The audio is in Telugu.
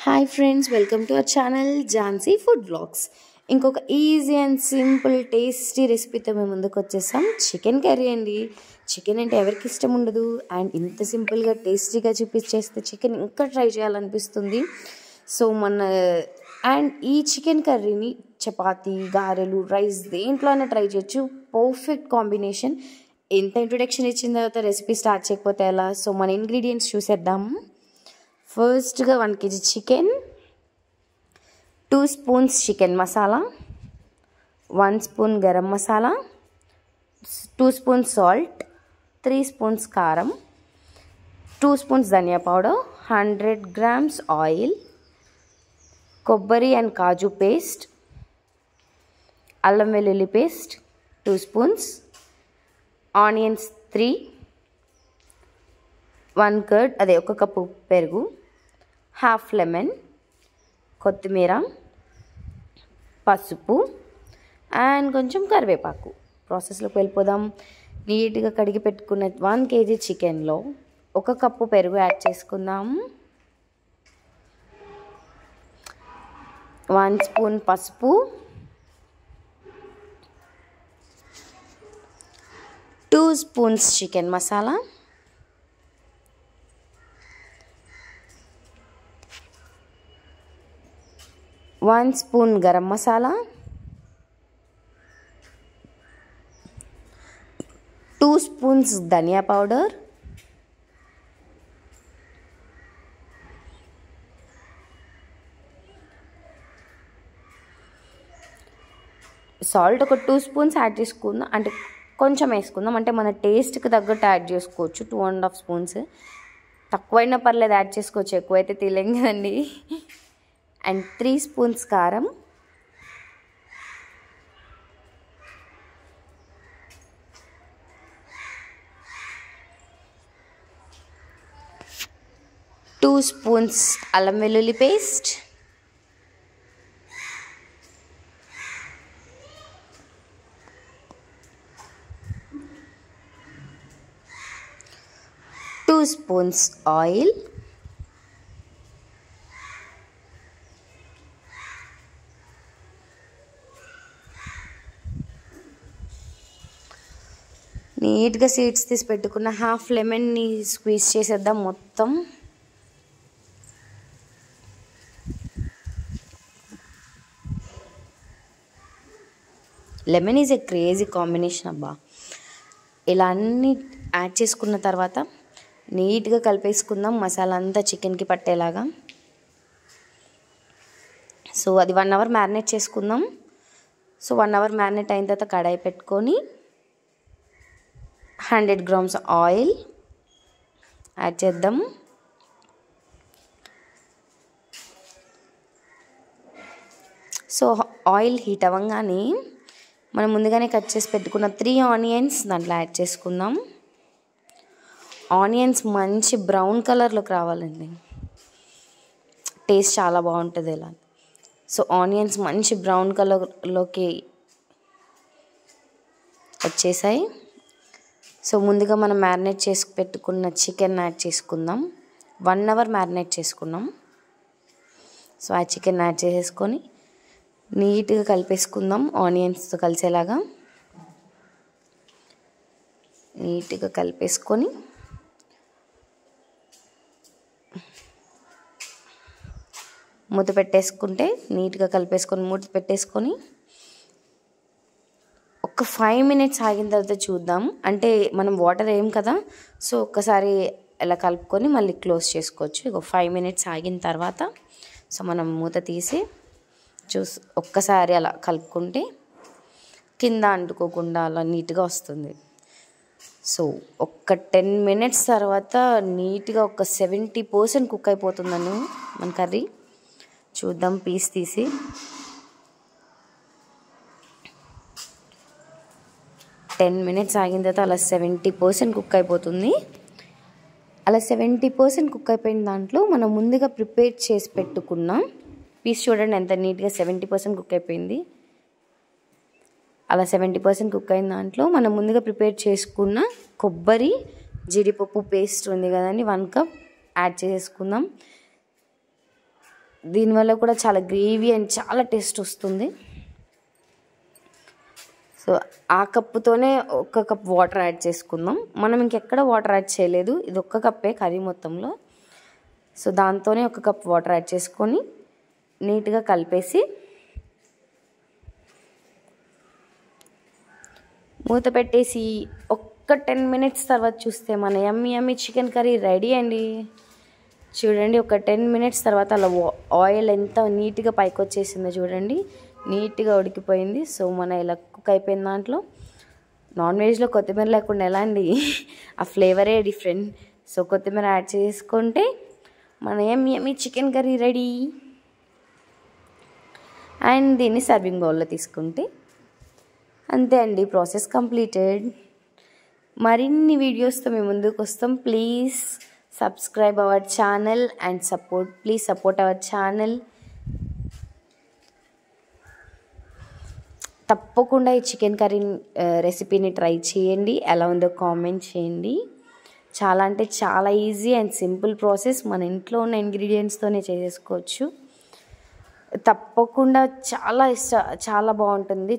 Hi friends, welcome to our channel Jhansi food vlogs. ఇంకొక ఈజీ అండ్ సింపుల్ టేస్టీ రెసిపీతో మేము ముందుకు వచ్చేసాం. చికెన్ కర్రీ అండి. చికెన్ అంటే ఎవరికి ఇష్టం ఉండదు. అండ్ ఇంత సింపుల్గా టేస్టీగా చూపించేస్తే చికెన్ ఇంకా ట్రై చేయాలనిపిస్తుంది. సో అండ్ ఈ చికెన్ కర్రీని చపాతీ, గారెలు, రైస్ దేంట్లోనే ట్రై చేయొచ్చు. Perfect combination. ఎంత ఇంట్రొడక్షన్ ఇచ్చిన తర్వాత రెసిపీ స్టార్ట్ చేయకపోతే ఎలా? సో మన ఇంగ్రీడియంట్స్ చూసేద్దాము. ఫస్ట్గా 1 kg chicken, 2 spoons chicken masala, 1 spoon garam masala, 2 spoons salt, 3 spoons కారం, 2 స్పూన్స్ ధనియా పౌడర్, 100 grams ఆయిల్, కొబ్బరి అండ్ కాజు పేస్ట్, అల్లం వెల్లుల్లి పేస్ట్ 2 స్పూన్స్, ఆనియన్స్ 3, 1 కర్డ్ అదే 1 కప్పు పెరుగు, హాఫ్ లెమన్, కొత్తిమీర, పసుపు అండ్ కొంచెం కరివేపాకు. ప్రాసెస్లోకి వెళ్ళిపోదాం. నీట్గా కడిగి పెట్టుకున్న 1 kg చికెన్లో 1 కప్పు పెరుగు యాడ్ చేసుకుందాం. 1 స్పూన్ పసుపు, 2 spoons chicken masala, 1 spoon garam masala, 2 spoons ధనియా పౌడర్, సాల్ట్ ఒక 2 స్పూన్స్ యాడ్ చేసుకుందాం. అంటే కొంచెం వేసుకుందాం, అంటే మన టేస్ట్కి తగ్గట్టు యాడ్ చేసుకోవచ్చు. 2.5 స్పూన్స్ తక్కువైనా పర్లేదు, యాడ్ చేసుకోవచ్చు. ఎక్కువైతే తెలియదు కదండి. అండ్ 3 స్పూన్స్ కారం, 2 స్పూన్స్ అల్లం వెల్లుల్లి పేస్ట్, 2 స్పూన్స్ ఆయిల్, నీట్గా సీడ్స్ తీసి పెట్టుకున్న హాఫ్ లెమన్ని స్క్వీజ్ చేసేద్దాం మొత్తం. Lemon is a crazy combination అబ్బా. ఇలా అన్నీ యాడ్ చేసుకున్న తర్వాత నీట్గా కలిపేసుకుందాం మసాలా అంతా చికెన్కి పట్టేలాగా. సో అది 1 అవర్ మ్యారినేట్ చేసుకుందాం. సో 1 అవర్ మ్యారినేట్ అయిన తర్వాత కడాయి పెట్టుకొని 100 grams ఆయిల్ యాడ్ చేద్దాం. సో ఆయిల్ హీట్ అవ్వగానే మనం ముందుగానే కట్ చేసి పెట్టుకున్న 3 ఆనియన్స్ దాంట్లో యాడ్ చేసుకుందాం. ఆనియన్స్ మంచి బ్రౌన్ కలర్లోకి రావాలండి, టేస్ట్ చాలా బాగుంటుంది ఇలా. సో ఆనియన్స్ మంచి బ్రౌన్ కలర్లోకి వచ్చేసాయి. సో ముందుగా మనం మ్యారినేట్ చేసి పెట్టుకున్న చికెన్ యాడ్ చేసుకుందాం. 1 అవర్ మ్యారినేట్ చేసుకున్నాం. సో ఆ చికెన్ యాడ్ చేసేసుకొని నీట్గా కలిపేసుకుందాం. ఆనియన్స్తో కలిసేలాగా నీట్గా కలిపేసుకొని మూత పెట్టేసుకుంటే నీట్గా కలిపేసుకొని మూత పెట్టేసుకొని ఒక 5 minutes ఆగిన తర్వాత చూద్దాం. అంటే మనం వాటర్ వేయం కదా, సో ఒక్కసారి ఇలా కలుపుకొని మళ్ళీ క్లోజ్ చేసుకోవచ్చు. ఇక 5 minutes ఆగిన తర్వాత సో మనం మూత తీసి ఒక్కసారి అలా కలుపుకుంటే కింద అంటుకోకుండా అలా నీట్గా వస్తుంది. సో ఒక 10 minutes తర్వాత నీట్గా ఒక 70% కుక్ అయిపోతుందని మన కర్రీ. చూద్దాం పీస్ తీసి. 10 minutes ఆగిన తర్వాత అలా 70% కుక్ అయిపోతుంది. అలా 70% కుక్ అయిపోయిన దాంట్లో మనం ముందుగా ప్రిపేర్ చేసి పెట్టుకున్న పీస్ చూడండి ఎంత నీట్గా 70% కుక్ అయిపోయింది. అలా 70% కుక్ అయిన దాంట్లో మనం ముందుగా ప్రిపేర్ చేసుకున్న కొబ్బరి జీడిపప్పు పేస్ట్ ఉంది కదండి, 1 cup యాడ్ చేసుకుందాం. దీనివల్ల కూడా చాలా గ్రేవీ అండ్ చాలా టేస్ట్ వస్తుంది. సో ఆ కప్పుతోనే 1 కప్ వాటర్ యాడ్ చేసుకుందాం. మనం ఇంకెక్కడ వాటర్ యాడ్ చేయలేదు, ఇది 1 కప్పే కర్రీ మొత్తంలో. సో దాంతోనే 1 కప్ వాటర్ యాడ్ చేసుకొని నీట్గా కలిపేసి మూత పెట్టేసి ఒక్క 10 మినిట్స్ తర్వాత చూస్తే మన యమ్మీ చికెన్ కర్రీ రెడీ అండి. చూడండి, ఒక 10 మినిట్స్ తర్వాత అలా ఆయిల్ ఎంత నీట్గా పైకి వచ్చేసిందో చూడండి, నీట్గా ఉడికిపోయింది. సో మన ఇలా కుక్ అయిపోయిన దాంట్లో నాన్ వెజ్లో కొత్తిమీర లేకుండా ఎలా అండి, ఆ ఫ్లేవరే డిఫరెంట్. సో కొత్తిమీర యాడ్ చేసుకుంటే మన యమ్మీ చికెన్ కర్రీ రెడీ. అండ్ దీన్ని సర్వింగ్ బౌల్లో తీసుకుంటే అంతే అండి, ప్రాసెస్ కంప్లీటెడ్. మరిన్ని వీడియోస్తో మేము ముందుకు వస్తాం. Please subscribe our channel and please support our channel. తప్పకుండా ఈ చికెన్ కర్రీ రెసిపీని ట్రై చేయండి, ఎలా ఉందో కామెంట్ చేయండి. చాలా అంటే చాలా ఈజీ అండ్ సింపుల్ ప్రాసెస్, మన ఇంట్లో ఉన్న ఇంగ్రీడియంట్స్తోనే చేసుకోవచ్చు. తప్పకుండా చాలా బాగుంటుంది.